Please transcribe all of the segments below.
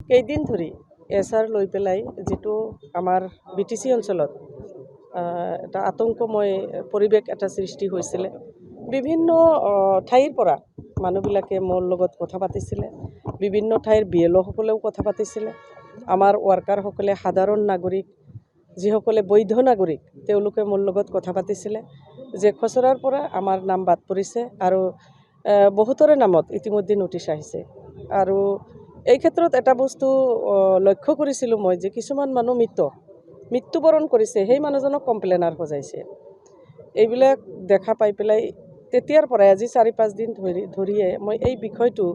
কেইদিন ধৰি এছআৰ লৈ পেলাই যেটো আমাৰ বিটিসি অঞ্চলত এটা আতংকময় পৰিৱেশ এটা সৃষ্টি হৈছিল। বিভিন্ন ঠাইৰ পৰা মানুহবিলাকে মোৰ লগত কথা পাতিছিল। বিভিন্ন ঠাইৰ বিএলঅ সকলেও কথা পাতিছিল। আমাৰ ওয়াৰ্কাৰ সকলে সাধাৰণ নাগৰিক যিসকলে বৈধ নাগৰিক তেওঁলোকে মোৰ লগত কথা পাতিছিল যে খচৰাৰ পৰা আমাৰ নাম বাদ পৰিছে আৰু বহুতৰে নামত ইতিমধ্যে নোটিছ আহিছে। আৰু এই ক্ষেত্ৰত এটা বস্তু লক্ষ্য কৰিছিলোঁ মই যে কিছুমান মানুহ মৃত্যুবৰণ কৰিছে, সেই মানুহজনক কমপ্লেনাৰ সজাইছে। এইবিলাক দেখা পাই পেলাই তেতিয়াৰ পৰাই আজি 4-5 দিন ধৰিয়ে মই এই বিষয়টো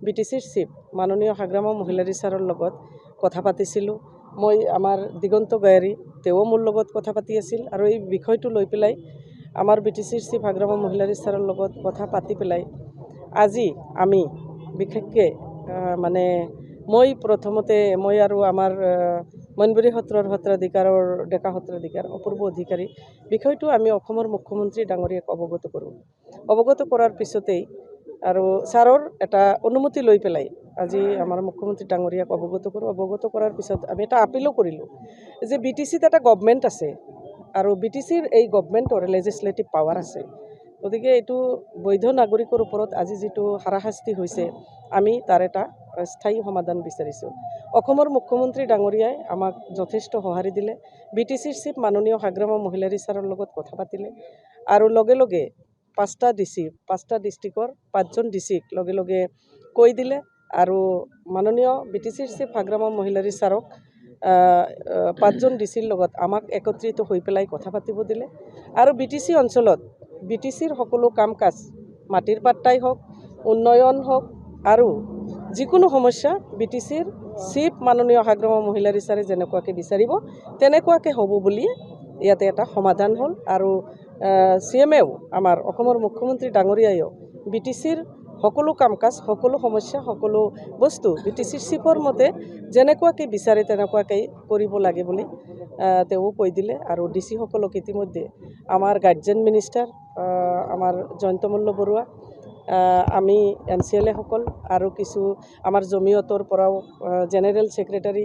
বিটিসিৰ চিফ মাননীয় হাগ্ৰামা মহিলাৰী ছাৰৰ লগত কথা পাতিছিলোঁ। মই আমাৰ দিগন্ত গায়াৰী তেওঁ মোৰ লগত কথা পাতি আছিল আৰু এই বিষয়টো লৈ পেলাই আমাৰ বিটিসিৰ চিফ হাগ্ৰামা মহিলাৰী ছাৰৰ লগত কথা পাতি পেলাই আজি আমি বিশেষকৈ মানে মই প্ৰথমতে মই আৰু আমাৰ মনবৰী সত্ৰৰ সত্ৰাধিকাৰৰ ডেকা সত্ৰাধিকাৰ অপূৰ্ব অধিকাৰী বিষয়টো আমি অসমৰ মুখ্যমন্ত্ৰী ডাঙৰীয়াক অৱগত কৰাৰ পিছতেই আৰু ছাৰৰ এটা অনুমতি লৈ পেলাই আজি আমাৰ মুখ্যমন্ত্ৰী ডাঙৰীয়াক অৱগত কৰাৰ পিছত আমি এটা আপিলো কৰিলোঁ যে বিটিসিত এটা গভৰ্ণমেণ্ট আছে আৰু বিটিসিৰ এই গভৰ্ণমেণ্টৰ লেজিসলেটিভ পাৱাৰ আছে। গতিকে এইটো বৈধ নাগৰিকৰ ওপৰত আজি যেটো হাৰাশাস্তি হৈছে আমি তাৰ এটা স্থায়ী সমাধান বিচাৰিছোঁ। অসমৰ মুখ্যমন্ত্ৰী ডাঙৰীয়াই আমাক যথেষ্ট সঁহাৰি দিলে। বিটিসিৰ চিফ মাননীয় হাগ্ৰামা মহিলাৰী ছাৰৰ লগত কথা পাতিলে আৰু লগে লগে 5টা ডিষ্ট্ৰিক্টৰ 5জন ডিচিক লগে লগে কৈ দিলে আৰু মাননীয় বিটিসিৰ চিফ হাগ্ৰামা মহিলাৰী ছাৰক 5জন ডিচিৰ লগত আমাক একত্ৰিত হৈ পেলাই কথা পাতিব দিলে আৰু বিটিসি অঞ্চলত বিটিসিৰ সকলো কাম কাজ মাটিৰ পাট্টাই হওক, উন্নয়ন হওক আৰু যিকোনো সমস্যা বিটিসিৰ চিফ মাননীয় হাগ্ৰামা মহিলাৰী ছাৰে যেনেকুৱাকৈ বিচাৰিব তেনেকুৱাকৈ হ'ব বুলি ইয়াতে এটা সমাধান হ'ল। আৰু CMও আমাৰ অসমৰ মুখ্যমন্ত্ৰী ডাঙৰীয়ায়ো বিটিসিৰ সকলো কাম কাজ সকলো সমস্যা সকলো বস্তু বিটিসিৰ চিফৰ মতে যেনেকুৱাকৈ বিচাৰে তেনেকুৱাকৈ কৰিব লাগে বুলি তেওঁ কৈ দিলে। আৰু ডিচি সকলক ইতিমধ্যে আমাৰ গাৰ্জেন মিনিষ্টাৰ আমাৰ জয়ন্ত মল্ল বৰুৱা আমি MCLA সকল আৰু কিছু আমাৰ জমিয়তৰ পৰাও জেনেৰেল সেক্ৰেটাৰী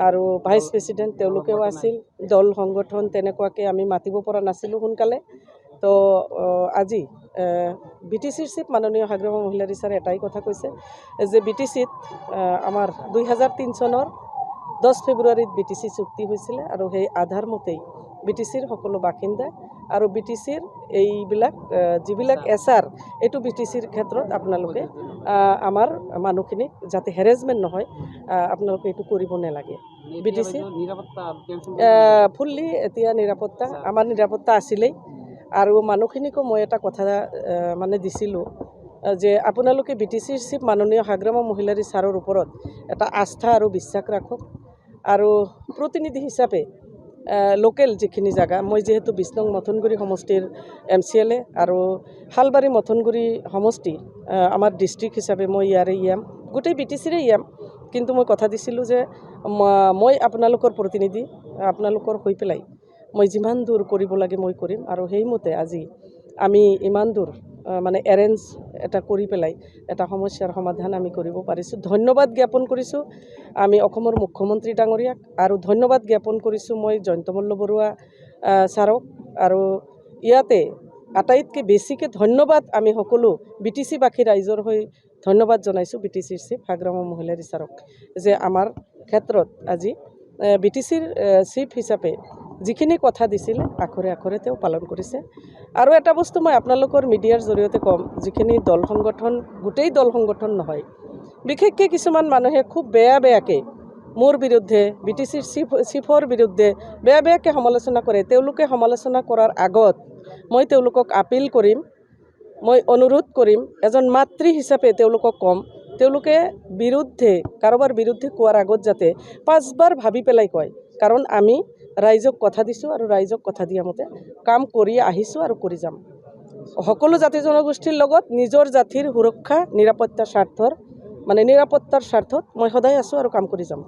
আৰু ভাইচ প্ৰেছিডেণ্ট তেওঁলোকেও আছিল। দল সংগঠন তেনেকুৱাকৈ আমি মাতিব পৰা নাছিলোঁ সোনকালে। তো আজি বিটিসিৰ চিফ মাননীয় হাগ্ৰামা মহিলাৰী ছাৰে এটাই কথা কৈছে যে বিটিসিত আমাৰ 2003 চনৰ 10 ফেব্ৰুৱাৰীত বিটিসি চুক্তি হৈছিল আৰু সেই আধাৰ মতেই বিটিসিৰ সকলো বাসিন্দা আৰু বিটিসিৰ এইবিলাক যিবিলাক এছআৰ এইটো বিটিসিৰ ক্ষেত্ৰত আপোনালোকে আমাৰ মানুহখিনিক যাতে হেৰেজমেণ্ট নহয় আপোনালোকে এইটো কৰিব নালাগে। বিটিসি ফুল্লি এতিয়া নিৰাপত্তা আমাৰ নিৰাপত্তা আছিলেই আৰু মানুহখিনিকো মই এটা কথা মানে দিছিলোঁ যে আপোনালোকে বিটিসিৰ চিফ মাননীয় হাগ্ৰামা মহিলাৰী ছাৰৰ ওপৰত এটা আস্থা আৰু বিশ্বাস ৰাখক আৰু প্ৰতিনিধি হিচাপে লোকেল যিখিনি জায়গা মই যেহেতু 20 নং মথনগুৰি সমষ্টিৰ MCLA আৰু শালবাৰী মথনগুৰি সমষ্টি আমাৰ ডিষ্ট্ৰিক্ট হিচাপে মই ইয়াৰে ইয়াম গোটেই বিটিসিৰে ইয়াম। কিন্তু মই কথা দিছিলোঁ যে মই আপোনালোকৰ প্ৰতিনিধি আপোনালোকৰ হৈ পেলাই মই যিমান দূৰ কৰিব লাগে মই কৰিম আৰু সেইমতে আজি আমি ইমান দূৰ মানে এৰেঞ্জ এটা কৰি পেলাই এটা সমস্যাৰ সমাধান আমি কৰিব পাৰিছোঁ। ধন্যবাদ জ্ঞাপন কৰিছোঁ আমি অসমৰ মুখ্যমন্ত্ৰী ডাঙৰীয়াক আৰু ধন্যবাদ জ্ঞাপন কৰিছোঁ মই জয়ন্ত মল্ল বৰুৱা ছাৰক আৰু ইয়াতে আটাইতকৈ বেছিকৈ ধন্যবাদ আমি সকলো বিটিসিবাসী ৰাইজৰ হৈ ধন্যবাদ জনাইছোঁ বিটিসিৰ চিফ হাগ্ৰামা মহিলাৰী ছাৰক যে আমাৰ ক্ষেত্ৰত আজি বিটিসিৰ চিফ হিচাপে যিখিনি কথা দিছিল আখৰে আখৰে তেওঁ পালন কৰিছে। আৰু এটা বস্তু মই আপোনালোকৰ মিডিয়াৰ জৰিয়তে ক'ম যিখিনি দল সংগঠন গোটেই দল সংগঠন নহয় বিশেষকৈ কিছুমান মানুহে খুব বেয়াকৈ মোৰ বিৰুদ্ধে বিটিসিৰ চিফৰ বিৰুদ্ধে বেয়াকৈ সমালোচনা কৰে। তেওঁলোকে সমালোচনা কৰাৰ আগত মই তেওঁলোকক আপিল কৰিম মই অনুৰোধ কৰিম এজন মাতৃ হিচাপে তেওঁলোকক ক'ম তেওঁলোকে কাৰোবাৰ বিৰুদ্ধে কোৱাৰ আগত যাতে 5বাৰ ভাবি পেলাই কয় কাৰণ আমি ৰাইজক কথা দিছোঁ আৰু ৰাইজক কথা দিয়া মতে কাম কৰি আহিছোঁ আৰু কৰি যাম। সকলো জাতি জনগোষ্ঠীৰ লগত নিজৰ জাতিৰ সুৰক্ষা নিৰাপত্তাৰ স্বাৰ্থত মই সদায় আছোঁ আৰু কাম কৰি যাম।